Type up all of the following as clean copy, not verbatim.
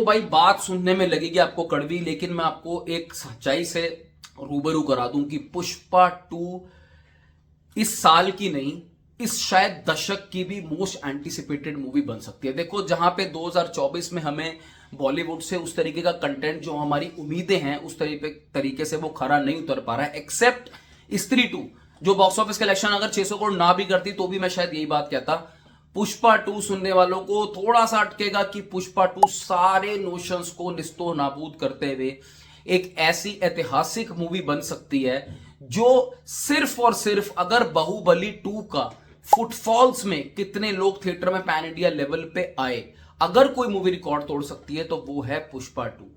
देखो भाई, बात सुनने में लगेगी आपको कड़वी, लेकिन मैं आपको एक सच्चाई से रूबरू करा दूं कि पुष्पा 2 इस साल की नहीं, इस शायद दशक की भी मोस्ट एंटिसिपेटेड मूवी बन सकती है। देखो, जहां पे 2024 में हमें बॉलीवुड से उस तरीके का कंटेंट जो हमारी उम्मीदें हैं उस तरीके से वो खरा नहीं उतर पा रहा है, एक्सेप्ट स्त्री 2 जो बॉक्स ऑफिस कलेक्शन अगर 600 करोड़ ना भी करती तो भी मैं शायद यही बात कहता। पुष्पा 2 सुनने वालों को थोड़ा सा अटकेगा कि पुष्पा 2 सारे नोशंस को निस्तो नाबूद करते हुए एक ऐसी ऐतिहासिक मूवी बन सकती है जो सिर्फ और सिर्फ, अगर बाहुबली 2 का फुटफॉल्स में कितने लोग थिएटर में पैन इंडिया लेवल पे आए, अगर कोई मूवी रिकॉर्ड तोड़ सकती है तो वो है पुष्पा 2।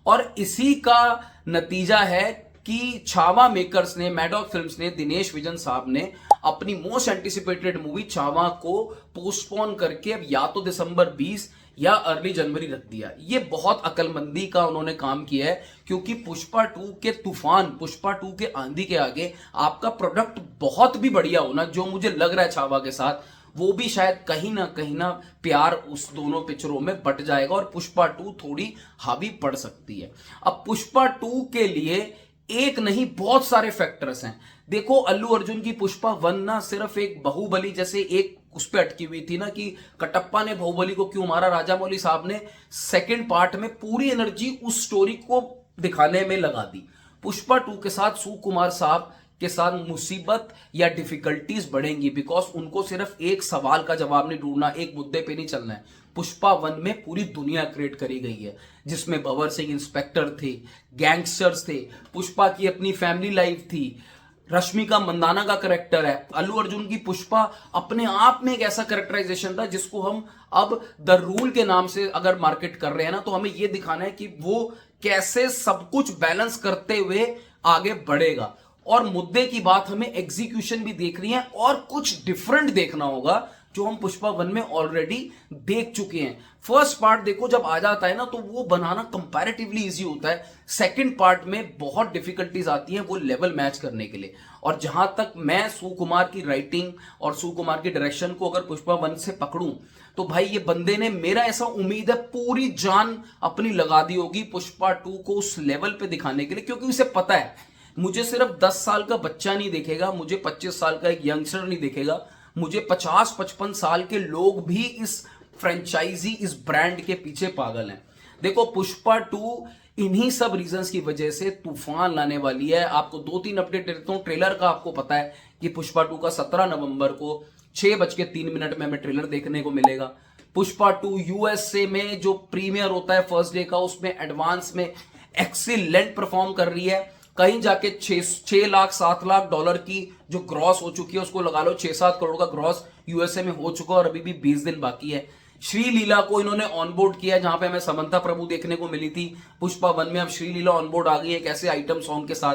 और इसी का नतीजा है कि छावा मेकर्स ने, मैडॉक फिल्म्स ने, दिनेश विजन साहब ने अपनी मोस्ट एंटिसिपेटेड मूवी छावा को पोस्टपोन करके अब या तो दिसंबर 20 या अर्ली जनवरी रख दिया। ये बहुत अकलमंदी का उन्होंने काम किया है, क्योंकि पुष्पा 2 के तूफान, पुष्पा 2 के आंधी के आगे आपका प्रोडक्ट बहुत भी बढ़िया होना, जो मुझे लग रहा है छावा के साथ, वो भी शायद कहीं ना प्यार उस दोनों पिक्चरों में बट जाएगा और पुष्पा 2 थोड़ी हावी पड़ सकती है। अब पुष्पा 2 के लिए एक नहीं बहुत सारे फैक्टर्स हैं। देखो, अल्लू अर्जुन की पुष्पा 1 ना सिर्फ एक बाहुबली जैसे एक उस पे अटकी हुई थी ना कि कटप्पा ने बाहुबली को क्यों मारा, राजामौली साहब ने सेकंड पार्ट में पूरी एनर्जी उस स्टोरी को दिखाने में लगा दी। पुष्पा 2 के साथ सुकुमार साहब के साथ मुसीबत या डिफिकल्टीज बढ़ेंगी, बिकॉज उनको सिर्फ एक सवाल का जवाब नहीं ढूंढना, एक मुद्दे पे नहीं चलना है। पुष्पा 1 में पूरी दुनिया क्रिएट करी गई है, जिसमें भंवर सिंह इंस्पेक्टर थे, गैंगस्टर्स थे, पुष्पा की अपनी फैमिली लाइफ थी, रश्मिका मंदाना का करेक्टर है। अल्लू अर्जुन की पुष्पा अपने आप में एक ऐसा करेक्टराइजेशन था जिसको हम अब द रूल के नाम से अगर मार्केट कर रहे हैं ना, तो हमें यह दिखाना है कि वो कैसे सब कुछ बैलेंस करते हुए आगे बढ़ेगा। और मुद्दे की बात, हमें एग्जीक्यूशन भी देखनी है और कुछ डिफरेंट देखना होगा जो हम पुष्पा 1 में ऑलरेडी देख चुके हैं। फर्स्ट पार्ट देखो जब आ जाता है ना तो वो बनाना कंपैरेटिवली इजी होता है, सेकंड पार्ट में बहुत डिफिकल्टीज आती हैं वो लेवल मैच करने के लिए। और जहां तक मैं सुकुमार की राइटिंग और सुकुमार की डायरेक्शन को अगर पुष्पा 1 से पकड़ूं, तो भाई ये बंदे ने, मेरा ऐसा उम्मीद है, पूरी जान अपनी लगा दी होगी पुष्पा 2 को उस लेवल पे दिखाने के लिए, क्योंकि उसे पता है मुझे सिर्फ 10 साल का बच्चा नहीं देखेगा, मुझे 25 साल का एक यंगस्टर नहीं देखेगा, मुझे 50-55 साल के लोग भी इस फ्रेंचाइजी, इस ब्रांड के पीछे पागल हैं। देखो, पुष्पा 2 इन्हीं सब रीजंस की वजह से तूफान लाने वाली है। आपको 2-3 अपडेट देता हूं। ट्रेलर का आपको पता है कि पुष्पा 2 का 17 नवंबर को 6:03 में हमें ट्रेलर देखने को मिलेगा। पुष्पा 2 यूएसए में जो प्रीमियर होता है फर्स्ट डे का, उसमें एडवांस में एक्सीलेंट परफॉर्म कर रही है। कहीं जाके 6 लाख 7 लाख डॉलर की जो ग्रॉस हो चुकी है, उसको लगा लो 6-7 करोड़ का ग्रॉस यूएसए में हो चुका है और अभी भी 20 दिन बाकी है। श्रीलीला को इन्होंने ऑनबोर्ड किया, जहां पे हमें समंथा प्रभु देखने को मिली थी पुष्पा 1 में, अब श्रीलीला ऑनबोर्ड आ गई है एक ऐसे आइटम सॉन्ग के साथ।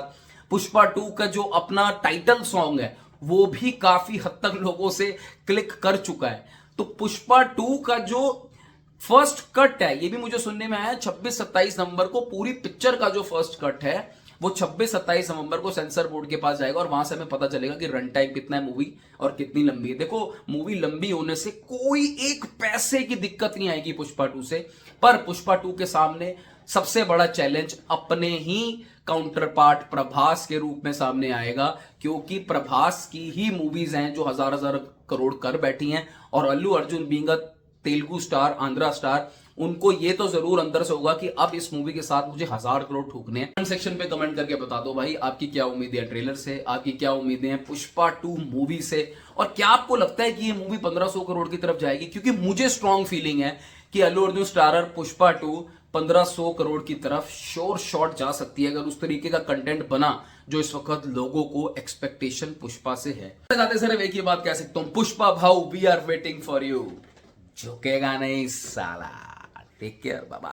पुष्पा 2 का जो अपना टाइटल सॉन्ग है वो भी काफी हद तक लोगों से क्लिक कर चुका है। तो पुष्पा 2 का जो फर्स्ट कट है, ये भी मुझे सुनने में आया 26-27 नवंबर को पूरी पिक्चर का जो फर्स्ट कट है वो 26-27 नवंबर को सेंसर बोर्ड के पास जाएगा और वहां से हमें पता चलेगा कि रन टाइम कितना है मूवी और कितनी लंबी है। देखो, मूवी लंबी होने से कोई एक पैसे की दिक्कत नहीं आएगी पुष्पा 2 से, पर पुष्पा 2 के सामने सबसे बड़ा चैलेंज अपने ही काउंटर पार्ट प्रभास के रूप में सामने आएगा, क्योंकि प्रभास की ही मूवीज हैं जो हजार करोड़ कर बैठी हैं और Allu Arjun being a Telugu star, Andhra star, उनको ये तो जरूर अंदर से होगा कि अब इस मूवी के साथ मुझे 1000 करोड़ ठोकने हैं। कमेंट सेक्शन पे कमेंट करके बता दो भाई, आपकी क्या उम्मीदें हैं ट्रेलर से, आपकी क्या उम्मीदें हैं पुष्पा 2 मूवी से, और क्या आपको लगता है कि ये मूवी 1500 करोड़ की तरफ जाएगी? क्योंकि मुझे स्ट्रॉन्ग फीलिंग है कि अल्लू अर्जुन स्टारर पुष्पा 2 1500 करोड़ की तरफ श्योर शॉट जा सकती है, अगर उस तरीके का कंटेंट बना जो इस वक्त लोगों को एक्सपेक्टेशन पुष्पा से है। जाते सिर्फ एक ही बात कह सकता हूं, पुष्पा भाऊ, we are waiting for you. झुकेगा नहीं साला। Take care, bye bye.